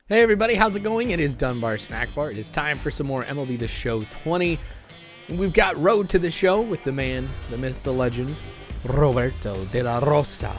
Hey everybody, how's it going? It is Dunbar Snack Bar. It is time for some more MLB The Show 20. We've got Road to the Show with the man, the myth, the legend, Roberto De La Rosa.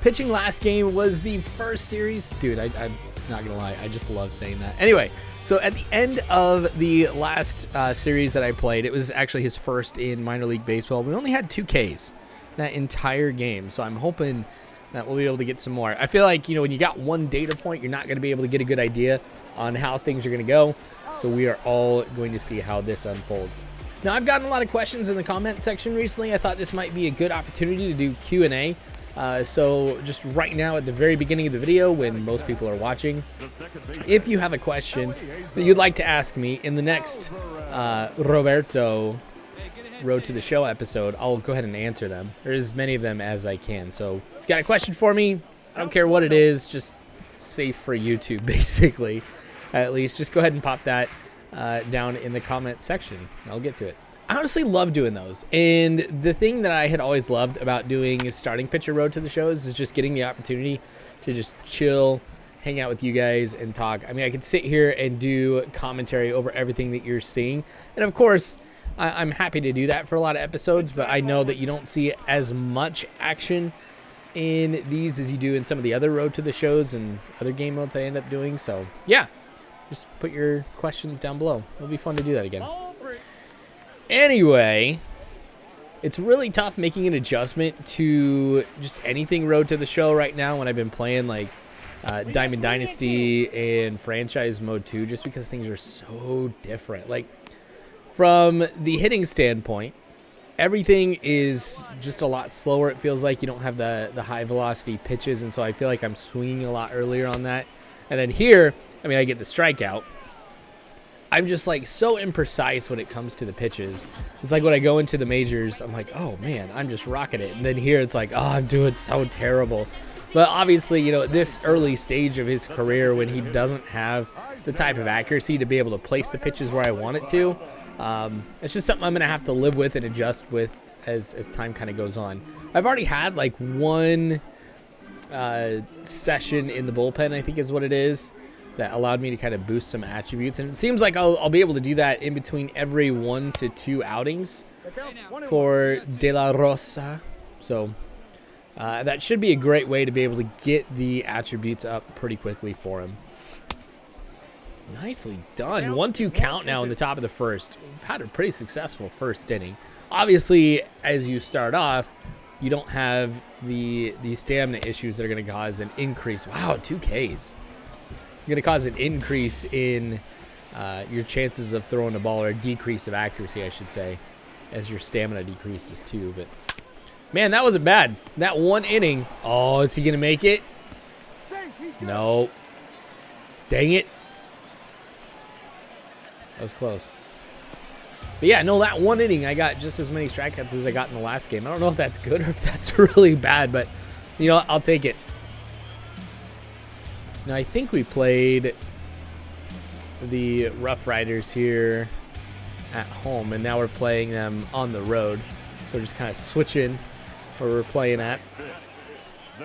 Pitching last game was the first series. Dude, I'm not going to lie, I just love saying that. Anyway, so at the end of the last series that I played, it was actually his first in minor league baseball. We only had 2 Ks that entire game, so I'm hoping that we'll be able to get some more. I feel like, when you got one data point, you're not going to be able to get a good idea on how things are going to go. So we are all going to see how this unfolds. Now, I've gotten a lot of questions in the comment section recently. I thought this might be a good opportunity to do Q&A. So just right now at the very beginning of the video, when most people are watching, if you have a question that you'd like to ask me in the next Roberto Road to the Show episode, I'll go ahead and answer them. There's as many of them as I can. So if you got a question for me, I don't care what it is, just safe for YouTube, basically. At least just go ahead and pop that down in the comment section. I'll get to it. I honestly love doing those. And the thing that I had always loved about doing starting pitcher Road to the Shows is just getting the opportunity to just chill, hang out with you guys, and talk. I mean, I could sit here and do commentary over everything that you're seeing. And of course, I'm happy to do that for a lot of episodes, but I know that you don't see as much action in these as you do in some of the other Road to the Shows and other game modes I end up doing. So, yeah, just put your questions down below. It'll be fun to do that again. Anyway, it's really tough making an adjustment to just anything Road to the Show right now when I've been playing like Diamond Dynasty and Franchise Mode 2, just because things are so different. Like, from the hitting standpoint, everything is just a lot slower. It feels like you don't have the high velocity pitches, and so I feel like I'm swinging a lot earlier on that. And then here, I mean, I get the strikeout. I'm just like so imprecise when it comes to the pitches. It's like when I go into the majors, I'm like, oh man, I'm just rocking it. And then here it's like, oh, I'm doing so terrible. But obviously, at this early stage of his career, when he doesn't have the type of accuracy to be able to place the pitches where I want it to, it's just something I'm going to have to live with and adjust with as time kind of goes on. I've already had like one session in the bullpen, I think is what it is, that allowed me to kind of boost some attributes. And it seems like I'll be able to do that in between every 1 to 2 outings for De La Rosa. So that should be a great way to be able to get the attributes up pretty quickly for him. Nicely done. 1-2 count now in the top of the first. We've had a pretty successful first inning. Obviously, as you start off, you don't have the stamina issues that are going to cause an increase. Wow, 2 Ks. You're going to cause an increase in your chances of throwing the ball, or a decrease of accuracy, I should say, as your stamina decreases too. But man, that wasn't bad. That 1 inning. Oh, is he going to make it? No. Dang it. That was close. But yeah, no, that 1 inning, I got just as many strikeouts as I got in the last game. I don't know if that's good or if that's really bad, but, I'll take it. Now, I think we played the Rough Riders here at home, and now we're playing them on the road. So we're just kind of switching where we're playing at.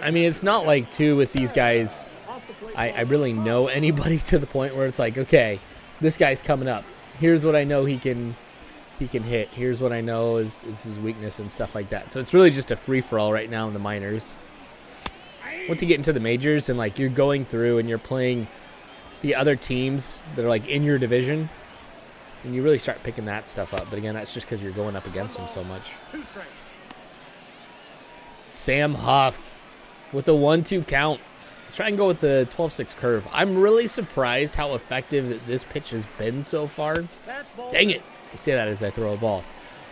I mean, it's not like, too, with these guys, I really know anybody to the point where it's like, okay, this guy's coming up. Here's what I know he can hit. Here's what I know is his weakness and stuff like that. So it's really just a free-for-all right now in the minors. Once you get into the majors and like you're going through and you're playing the other teams that are like in your division, and you really start picking that stuff up. But again, that's just because you're going up against them so much. Sam Huff with a 1-2 count. Let's try and go with the 12-6 curve. I'm really surprised how effective that this pitch has been so far. Dang it. I say that as I throw a ball.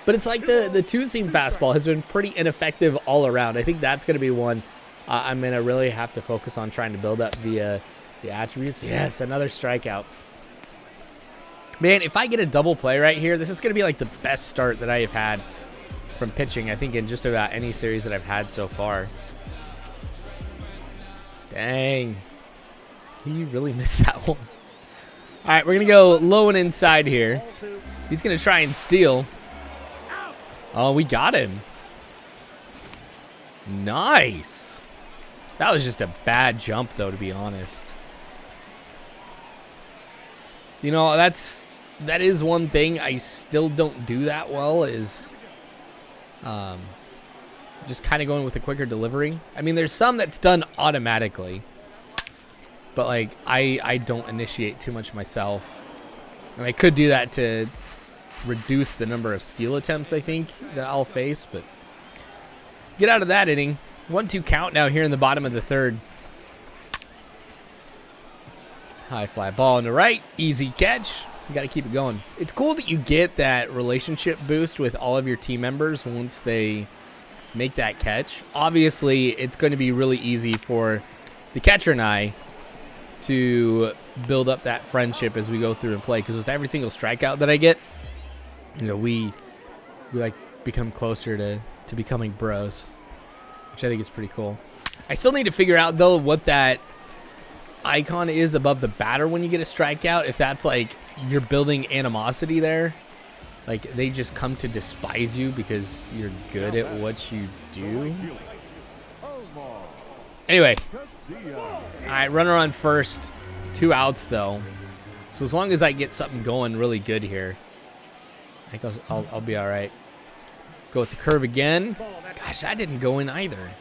But it's like the two-seam fastball has been pretty ineffective all around. I think that's going to be one I'm going to really have to focus on trying to build up via the attributes. Yes, another strikeout. Man, if I get a double play right here, this is going to be like the best start that I have had from pitching, I think, in just about any series that I've had so far. Dang. He really missed that one. All right, we're going to go low and inside here. He's going to try and steal. Oh, we got him. Nice. That was just a bad jump, though, to be honest. You know, that is one thing I still don't do that well is just kind of going with a quicker delivery. I mean, there's some that's done automatically, but like I don't initiate too much myself. And I could do that to reduce the number of steal attempts I think that I'll face, but get out of that inning. 1-2 count now here in the bottom of the third. High fly ball in the right. Easy catch. You got to keep it going. It's cool that you get that relationship boost with all of your team members once they make that catch. Obviously, it's going to be really easy for the catcher and I to build up that friendship as we go through and play, because with every single strikeout that I get, you know, we like become closer to becoming bros, which I think is pretty cool. I still need to figure out though what that icon is above the batter when you get a strikeout, if that's like you're building animosity there, like they just come to despise you because you're good at what you do. Anyway, all right, runner on first, 2 outs though, so as long as I get something going really good here, I think I'll be all right. Go with the curve again. Gosh, that didn't go in either.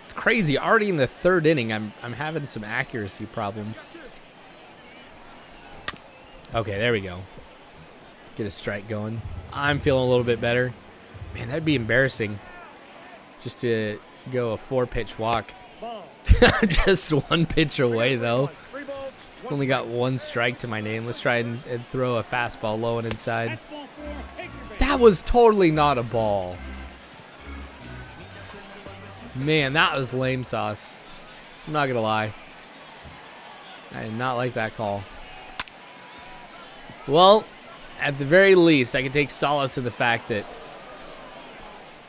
It's crazy. Already in the third inning, I'm having some accuracy problems. Okay, there we go. Get a strike going. I'm feeling a little bit better. Man, that'd be embarrassing just to go a 4-pitch walk. Just 1 pitch away, though. Only got 1 strike to my name. Let's try and throw a fastball low and inside. That was totally not a ball. Man, that was lame sauce. I'm not going to lie. I did not like that call. Well, at the very least, I can take solace in the fact that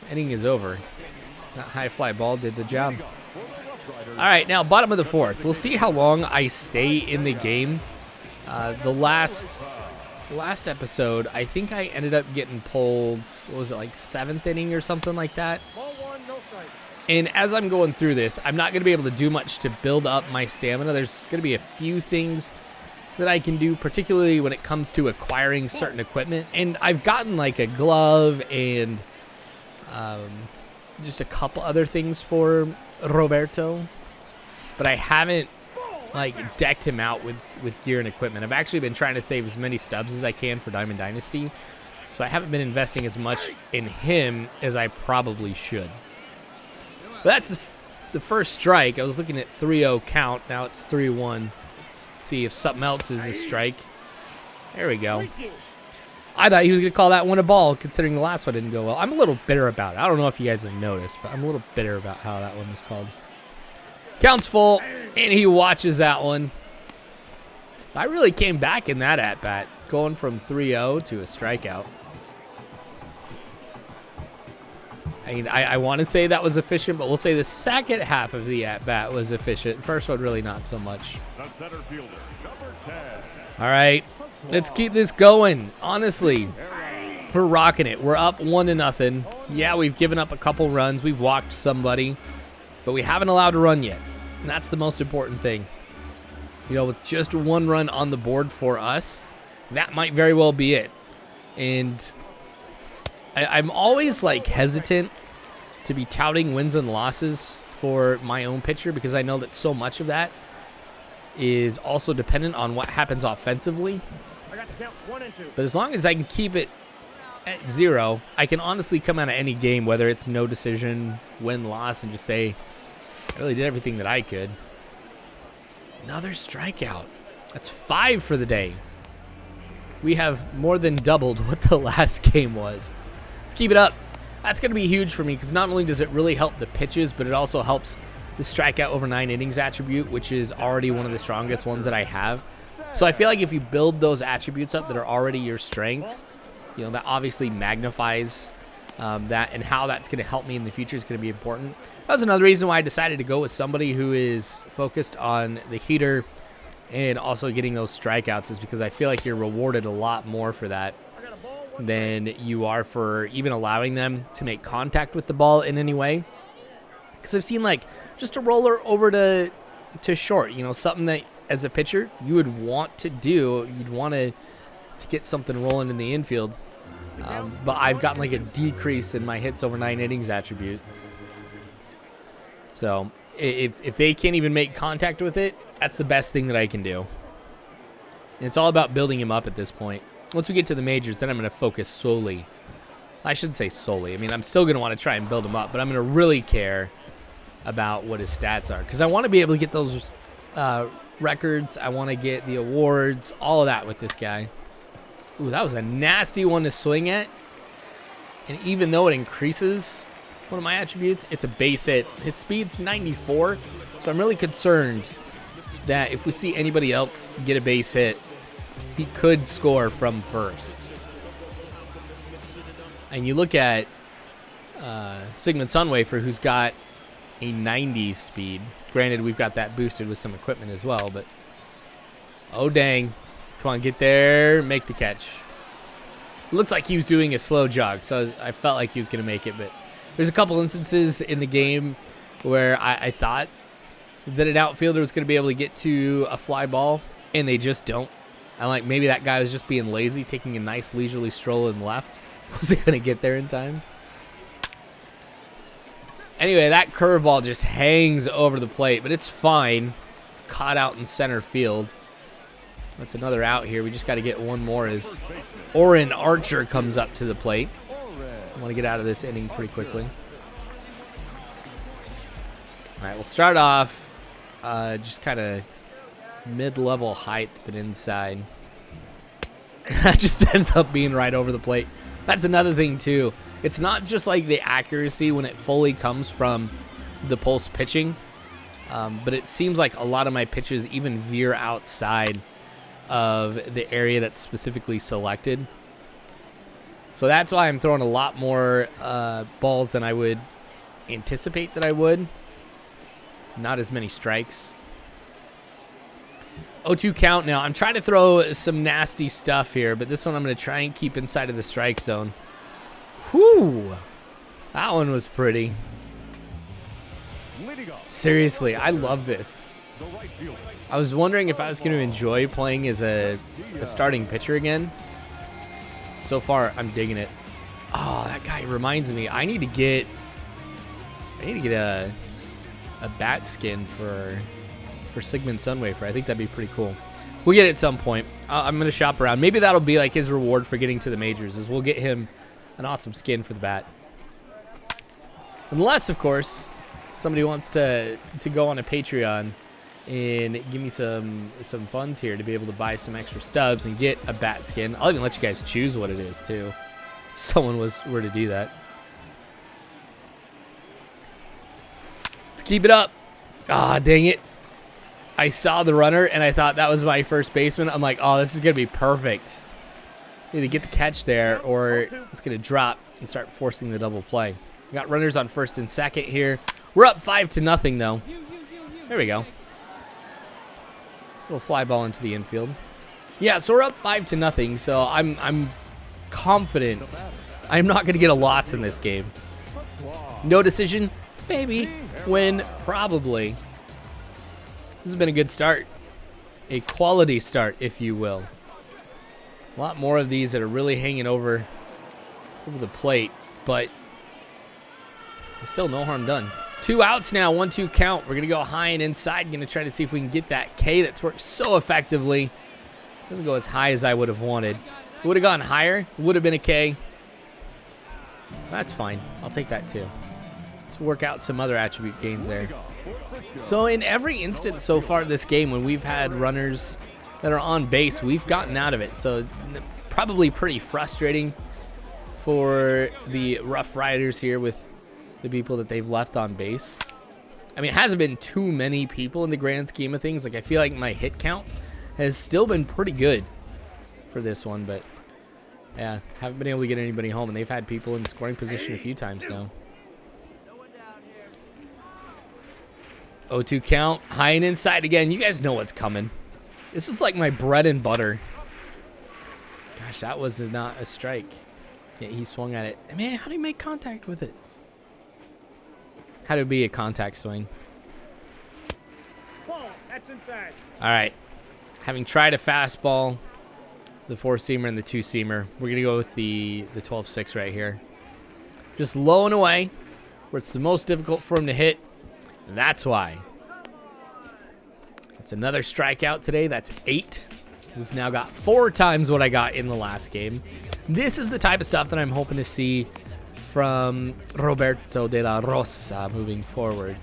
inning is over. That high fly ball did the job. All right, now bottom of the fourth. We'll see how long I stay in the game. The last episode, I think I ended up getting pulled, what was it, like 7th inning or something like that? And as I'm going through this, I'm not going to be able to do much to build up my stamina. There's going to be a few things that I can do, particularly when it comes to acquiring certain equipment. And I've gotten like a glove and just a couple other things for Roberto, but I haven't like decked him out with gear and equipment. I've actually been trying to save as many stubs as I can for Diamond Dynasty, so I haven't been investing as much in him as I probably should. But that's the first strike. I was looking at 3-0 count. Now it's 3-1. Let's see if something else is a strike. There we go. I thought he was going to call that one a ball, considering the last one didn't go well. I'm a little bitter about it. I don't know if you guys have noticed, but I'm a little bitter about how that one was called. Count's full, and he watches that one. I really came back in that at-bat, going from 3-0 to a strikeout. I mean, I want to say that was efficient, but we'll say the second half of the at-bat was efficient. First one, really not so much. All right, let's keep this going. Honestly, we're rocking it. We're up 1-0. Yeah, we've given up a couple runs. We've walked somebody, but we haven't allowed a run yet. And that's the most important thing. You know, with just 1 run on the board for us, that might very well be it. And I'm always like hesitant to be touting wins and losses for my own pitcher, because I know that so much of that is also dependent on what happens offensively. But as long as I can keep it at 0, I can honestly come out of any game, whether it's no decision, win, loss, and just say, I really did everything that I could. Another strikeout. That's 5 for the day. We have more than doubled what the last game was. Let's keep it up. That's going to be huge for me, because not only does it really help the pitches, but it also helps the strikeout over 9 innings attribute, which is already one of the strongest ones that I have. So I feel like if you build those attributes up that are already your strengths, you know, that obviously magnifies that, and how that's going to help me in the future is going to be important. That was another reason why I decided to go with somebody who is focused on the heater and also getting those strikeouts, is because I feel like you're rewarded a lot more for that than you are for even allowing them to make contact with the ball in any way. Because I've seen like just a roller over to short, you know, something that as a pitcher you would want to do. You'd want to get something rolling in the infield. But I've gotten like a decrease in my hits over 9 innings attribute. So if they can't even make contact with it, that's the best thing that I can do. And it's all about building him up at this point. Once we get to the majors, then I'm going to focus solely. I shouldn't say solely. I mean, I'm still going to want to try and build him up, but I'm going to really care about what his stats are, because I want to be able to get those records. I want to get the awards, all of that with this guy. Ooh, that was a nasty one to swing at. And even though it increases one of my attributes, it's a base hit. His speed's 94, so I'm really concerned that if we see anybody else get a base hit, he could score from first. And you look at Sigmund Sunwafer, who's got a 90 speed. Granted, we've got that boosted with some equipment as well, but oh dang. Come on, get there, make the catch. Looks like he was doing a slow jog, so I felt like he was going to make it, but there's a couple instances in the game where I thought that an outfielder was going to be able to get to a fly ball, and they just don't. I'm like, maybe that guy was just being lazy, taking a nice leisurely stroll in left. Wasn't going to get there in time. Anyway, that curveball just hangs over the plate, but it's fine. It's caught out in center field. That's another out here. We just got to get one more as Orrin Archer comes up to the plate. I want to get out of this inning pretty quickly. All right, we'll start off just kind of mid-level height, but inside. That just ends up being right over the plate. That's another thing, too. It's not just like the accuracy when it fully comes from the pulse pitching, but it seems like a lot of my pitches even veer outside of the area that's specifically selected. So that's why I'm throwing a lot more balls than I would anticipate that I would. Not as many strikes. 0-2 count now. I'm trying to throw some nasty stuff here, but this one I'm going to try and keep inside of the strike zone. Whew. That one was pretty. Seriously, I love this. I was wondering if I was going to enjoy playing as a starting pitcher again. So far, I'm digging it. Oh, that guy reminds me. I need to get a bat skin for Sigmund Sunwafer. I think that'd be pretty cool. We'll get it at some point. I'm going to shop around. Maybe that'll be like his reward for getting to the majors, is we'll get him an awesome skin for the bat. Unless, of course, somebody wants to go on a Patreon and give me some funds here to be able to buy some extra stubs and get a bat skin. I'll even let you guys choose what it is, too. If someone were to do that. Let's keep it up. Ah, dang it. I saw the runner, and I thought that was my first baseman. I'm like, oh, this is going to be perfect. Either get the catch there, or it's going to drop and start forcing the double play. We got runners on first and second here. We're up 5-0, though. There we go. Little fly ball into the infield. Yeah, so we're up 5-0, so I'm confident I'm not going to get a loss in this game. No decision? Maybe. Win? Probably. This has been a good start. A quality start, if you will. A lot more of these that are really hanging over the plate, but still no harm done. 2 outs now, 1-2 count. We're going to go high and inside. Going to try to see if we can get that K that's worked so effectively. Doesn't go as high as I would have wanted. It would have gone higher. It would have been a K. That's fine. I'll take that too. Let's work out some other attribute gains there. So in every instance so far this game, when we've had runners that are on base, we've gotten out of it. So probably pretty frustrating for the Rough Riders here with the people that they've left on base. I mean, it hasn't been too many people in the grand scheme of things. Like, I feel like my hit count has still been pretty good for this one, but yeah, haven't been able to get anybody home, and they've had people in scoring position a few times now. 0-2 count, high and inside again. You guys know what's coming. This is like my bread and butter. Gosh, that was not a strike. Yeah, he swung at it. Man, how do you make contact with it? Had to be a contact swing. All right. Having tried a fastball, the 4-seamer and the 2-seamer, we're going to go with the 12-6 right here. Just low and away, where it's the most difficult for him to hit. And that's why. It's another strikeout today. That's 8. We've now got 4 times what I got in the last game. This is the type of stuff that I'm hoping to see from Roberto De La Rosa moving forward.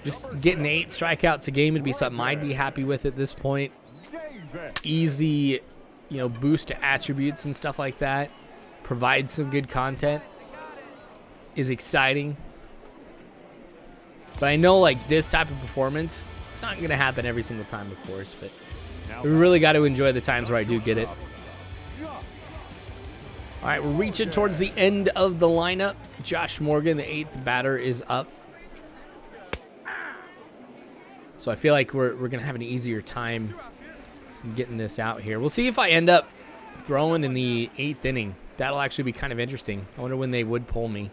Just getting 8 strikeouts a game would be something I'd be happy with at this point. Easy, boost to attributes and stuff like that. Provide some good content. Is exciting. But I know, like, this type of performance, it's not going to happen every single time, of course, but we really got to enjoy the times where I do get it. All right, we're reaching towards the end of the lineup. Josh Morgan, the 8th batter, is up. So I feel like we're going to have an easier time getting this out here. We'll see if I end up throwing in the 8th inning. That'll actually be kind of interesting. I wonder when they would pull me.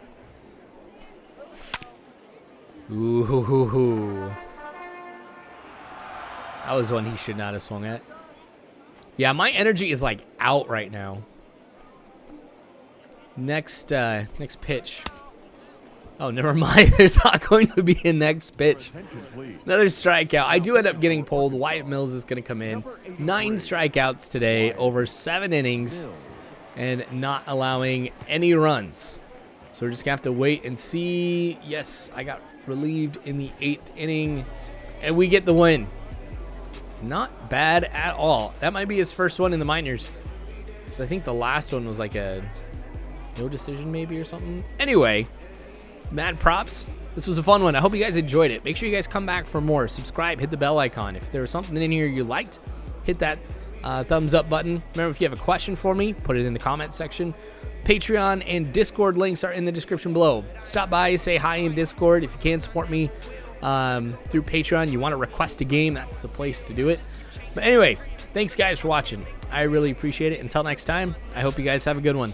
Ooh. That was one he should not have swung at. Yeah, my energy is like out right now. Next pitch. Oh, never mind. There's not going to be a next pitch. Another strikeout. I do end up getting pulled. Wyatt Mills is going to come in. 9 strikeouts today over 7 innings and not allowing any runs. So we're just going to have to wait and see. Yes, I got relieved in the 8th inning, and we get the win. Not bad at all. That might be his first one in the minors. So I think the last one was like a no decision maybe or something. Anyway, mad props. This was a fun one. I hope you guys enjoyed it. Make sure you guys come back for more. Subscribe, hit the bell icon. If there was something in here you liked, hit that thumbs up button. Remember, if you have a question for me, put it in the comment section. Patreon and Discord links are in the description below. Stop by, say hi in Discord. If you can support me through Patreon, you want to request a game, that's the place to do it. But anyway, thanks guys for watching. I really appreciate it. Until next time, I hope you guys have a good one.